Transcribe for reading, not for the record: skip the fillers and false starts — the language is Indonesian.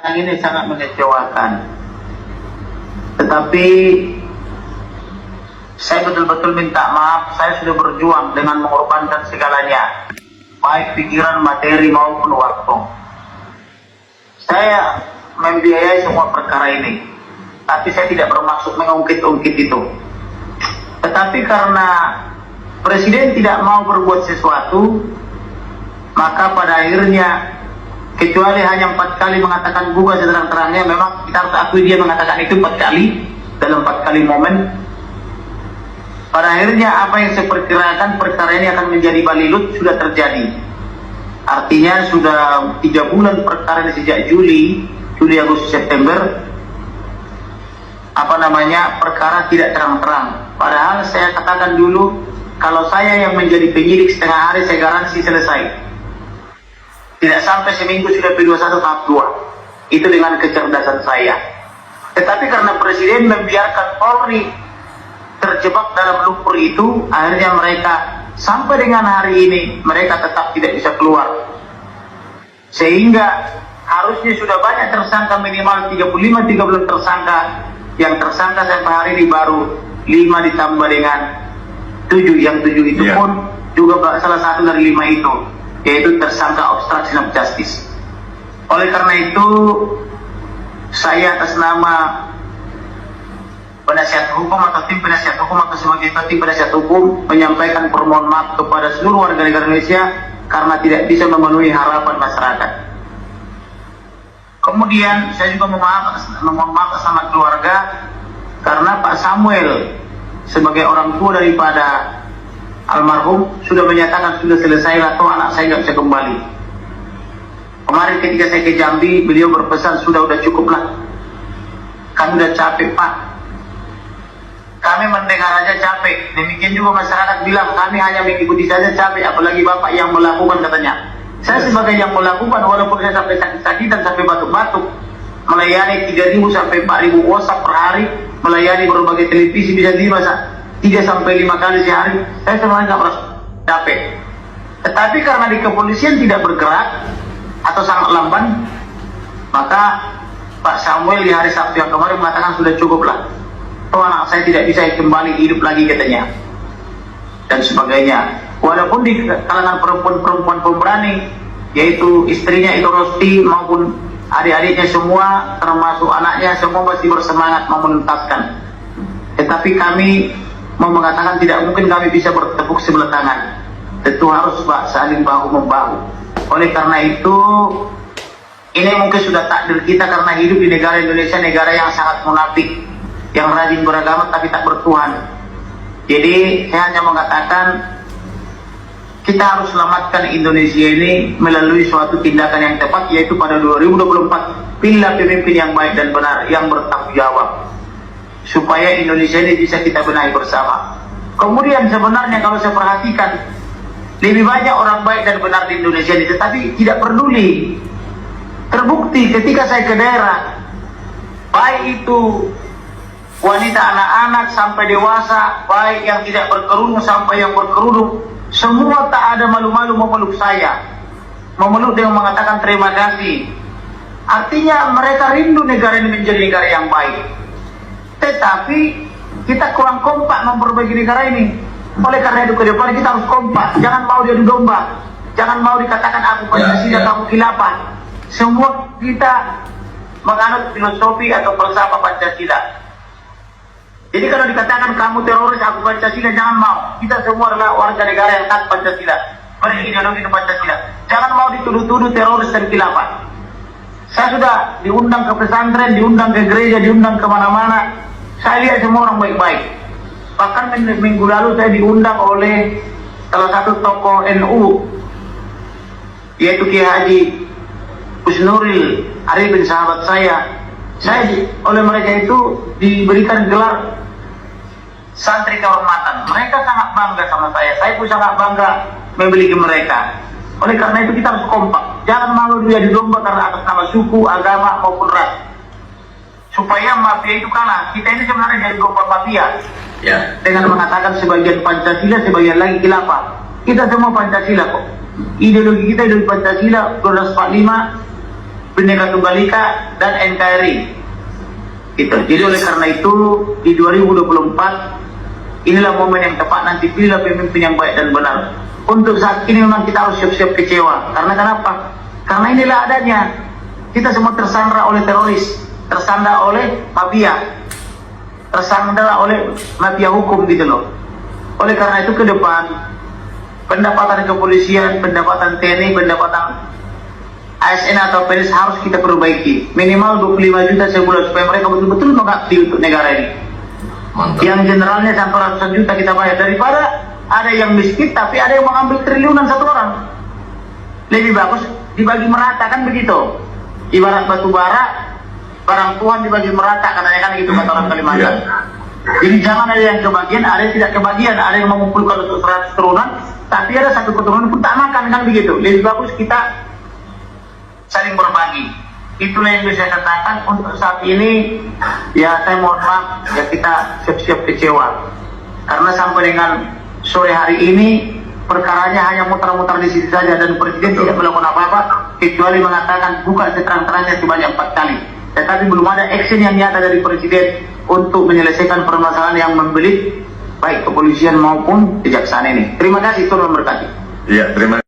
Yang ini sangat mengecewakan. Tetapi saya betul-betul minta maaf, saya sudah berjuang dengan mengorbankan segalanya, baik pikiran, materi maupun waktu. Saya membiayai semua perkara ini, tapi saya tidak bermaksud mengungkit-ungkit itu. Tetapi karena Presiden tidak mau berbuat sesuatu, maka pada akhirnya kecuali hanya 4 kali mengatakan gugat seterang-terangnya, memang kita harus akui dia mengatakan itu 4 kali dalam 4 kali momen. Pada akhirnya apa yang saya perkirakan perkara ini akan menjadi balilut sudah terjadi. Artinya sudah 3 bulan perkara ini sejak Juli, Agustus, September, perkara tidak terang-terang. Padahal saya katakan dulu, kalau saya yang menjadi penyidik setengah hari saya garansi selesai. Tidak sampai seminggu sudah P21 tahap 2. Itu dengan kecerdasan saya. Tetapi karena Presiden membiarkan Polri terjebak dalam lumpur itu, akhirnya mereka sampai dengan hari ini mereka tetap tidak bisa keluar. Sehingga harusnya sudah banyak tersangka, minimal 35-30 tersangka. Yang tersangka sampai hari ini baru 5 ditambah dengan 7. Yang 7 itu pun juga salah satu dari 5 itu, yaitu tersangka obstruction of justice. Oleh karena itu, saya atas nama penasihat hukum atau tim penasihat hukum atau sebagai tim penasihat hukum menyampaikan permohonan maaf kepada seluruh warga negara Indonesia karena tidak bisa memenuhi harapan masyarakat. Kemudian saya juga memohon maaf sama keluarga karena Pak Samuel sebagai orang tua daripada almarhum sudah menyatakan sudah selesai atau anak saya nggak bisa kembali. Kemarin ketika saya ke Jambi, beliau berpesan sudah cukuplah. Kami udah capek Pak. Kami mendengar aja capek. Demikian juga masyarakat bilang kami hanya mengikuti saja capek. Apalagi Bapak yang melakukan katanya. Saya sebagai yang melakukan walaupun saya sampai sakit-sakitan sampai batuk-batuk, melayani 3.000 sampai 4.000 WhatsApp per hari, melayani berbagai televisi bisa 3 sampai 5 kali sehari, saya sebenarnya nggak merasa capek. Tetapi karena di kepolisian tidak bergerak atau sangat lamban, maka Pak Samuel di hari Sabtu yang kemarin mengatakan sudah cukuplah. Oh, anak saya tidak bisa kembali hidup lagi katanya, dan sebagainya. Walaupun di kalangan perempuan-perempuan pemberani, yaitu istrinya itu Rosti maupun adik-adiknya semua, termasuk anaknya, semua masih bersemangat mau menuntaskan. Tetapi kami mau mengatakan tidak mungkin kami bisa bertepuk sebelah tangan. Tentu harus saling bahu-membahu. Oleh karena itu, ini mungkin sudah takdir kita karena hidup di negara Indonesia, negara yang sangat munafik, yang rajin beragama tapi tak bertuhan. Jadi saya hanya mengatakan kita harus selamatkan Indonesia ini melalui suatu tindakan yang tepat, yaitu pada 2024 pilih pemimpin yang baik dan benar, yang bertanggung jawab, supaya Indonesia ini bisa kita benahi bersama. Kemudian sebenarnya kalau saya perhatikan, lebih banyak orang baik dan benar di Indonesia ini, tetapi tidak peduli. Terbukti ketika saya ke daerah, baik itu wanita, anak-anak sampai dewasa, baik yang tidak berkerudung sampai yang berkerudung, semua tak ada malu-malu memeluk saya, memeluk dengan mengatakan terima kasih. Artinya mereka rindu negara ini menjadi negara yang baik. Tetapi kita kurang kompak memperbaiki negara ini. Oleh karena itu ke depan kita harus kompak. Jangan mau diadu domba. Jangan mau dikatakan aku Pancasila, kamu khilafah. Semua kita menganut filosofi atau falsafah Pancasila. Jadi kalau dikatakan kamu teroris, aku Pancasila, jangan mau. Kita semua adalah warga negara yang taat Pancasila, berideologi Pancasila. Jangan mau dituduh-tuduh teroris dan khilafah. Saya sudah diundang ke pesantren, diundang ke gereja, diundang kemana-mana. Saya lihat semua orang baik-baik. Bahkan minggu lalu saya diundang oleh salah satu tokoh NU, yaitu Kiai Haji Husnuril Arifin, sahabat saya. Saya oleh mereka itu diberikan gelar santri kehormatan. Mereka sangat bangga sama saya pun sangat bangga memiliki mereka. Oleh karena itu kita harus kompak. Jangan malu dia domba karena atas nama suku, agama maupun ras, supaya mafia itu kalah. Kita ini sebenarnya dari domba mafia, dengan mengatakan sebagian Pancasila, sebagian lagi khilafah. Kita semua Pancasila kok. Ideologi kita ideologi Pancasila 1245, Bhinneka Tunggal Ika, dan NKRI. Gitu. Jadi oleh karena itu di 2024 inilah momen yang tepat, nanti pilihlah pemimpin yang baik dan benar. Untuk saat ini memang kita harus siap-siap kecewa. Karena kenapa? Karena inilah adanya. Kita semua tersandra oleh teroris, tersandra oleh mafia, tersandra oleh mafia hukum gitu loh. Oleh karena itu ke depan pendapatan kepolisian, pendapatan TNI, pendapatan ASN atau PNS harus kita perbaiki. Minimal 25 juta sebulan supaya mereka betul-betul mengabdi untuk negara ini. Mantap. Yang generalnya sampai ratusan juta kita bayar, daripada ada yang miskin tapi ada yang mengambil triliunan satu orang. Lebih bagus dibagi merata, kan begitu. Ibarat batu bara, barang Tuhan dibagi merata, katanya kan gitu kata orang Kalimantan. Jadi jangan ada yang kebagian, ada yang tidak kebagian, ada yang mengumpulkan untuk 100 turunan, tapi ada satu keturunan pun tak makan, kan begitu. Lebih bagus kita saling berbagi. Itulah yang bisa saya katakan untuk saat ini. Ya saya mohon maaf, ya kita siap-siap kecewa karena sampai dengan sore hari ini perkaranya hanya mutar-mutar di situ saja, dan presiden tidak melakukan apa-apa kecuali mengatakan buka seterang-terangnya sebanyak 4 kali, tetapi belum ada action yang nyata dari presiden untuk menyelesaikan permasalahan yang membelit baik kepolisian maupun kejaksaan ini. Terima kasih, Tuhan memberkati. Iya, terima